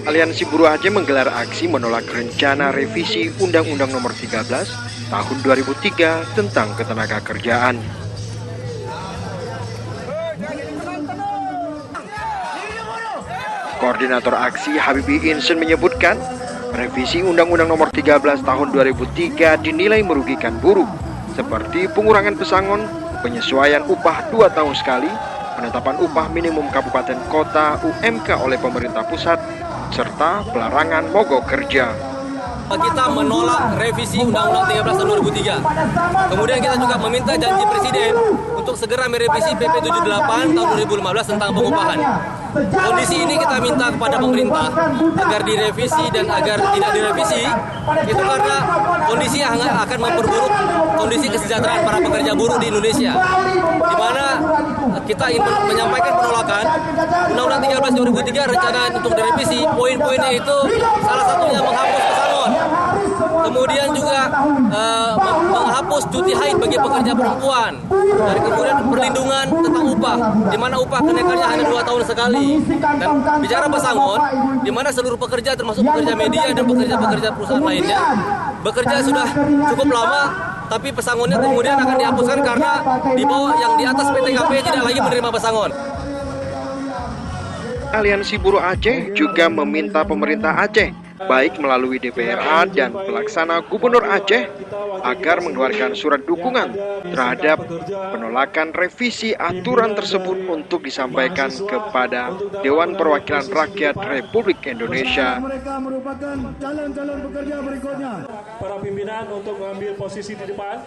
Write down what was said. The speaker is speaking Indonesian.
Aliansi Buruh Aceh menggelar aksi menolak rencana revisi Undang-Undang Nomor 13 Tahun 2003 tentang Ketenagakerjaan. Koordinator aksi Habibie Insen menyebutkan, revisi Undang-Undang Nomor 13 Tahun 2003 dinilai merugikan buruh, seperti pengurangan pesangon, penyesuaian upah 2 tahun sekali, penetapan upah minimum kabupaten kota UMK oleh pemerintah pusat, serta pelarangan mogok kerja. Kita menolak revisi Undang-Undang 13 tahun 2003. Kemudian kita juga meminta janji Presiden untuk segera merevisi PP 78 tahun 2015 tentang pengupahan. Kondisi ini kita minta kepada pemerintah agar direvisi dan agar tidak direvisi, itu karena kondisi akan memperburuk kondisi kesejahteraan para pekerja buruh di Indonesia. Di mana kita ingin menyampaikan penolakan Undang-Undang 13 2003 rencana untuk direvisi, poin-poinnya itu salah satunya menghapus pesangon. Kemudian juga menghapus cuti haid bagi pekerja perempuan. Dan kemudian perlindungan tentang upah, di mana upah kenaikannya hanya 2 tahun sekali. Dan bicara pesangon, di mana seluruh pekerja termasuk pekerja media dan pekerja-pekerja perusahaan lainnya bekerja sudah cukup lama, tapi pesangonnya kemudian akan dihapuskan karena di bawah yang di atas PTKP tidak lagi menerima pesangon. Aliansi Buruh Aceh juga meminta pemerintah Aceh, baik melalui DPRA dan pelaksana Gubernur Aceh, agar mengeluarkan surat dukungan terhadap penolakan revisi aturan tersebut untuk disampaikan kepada Dewan Perwakilan Rakyat Republik Indonesia. Mereka merupakan calon-calon pekerja berikutnya. Para pimpinan untuk mengambil posisi di depan.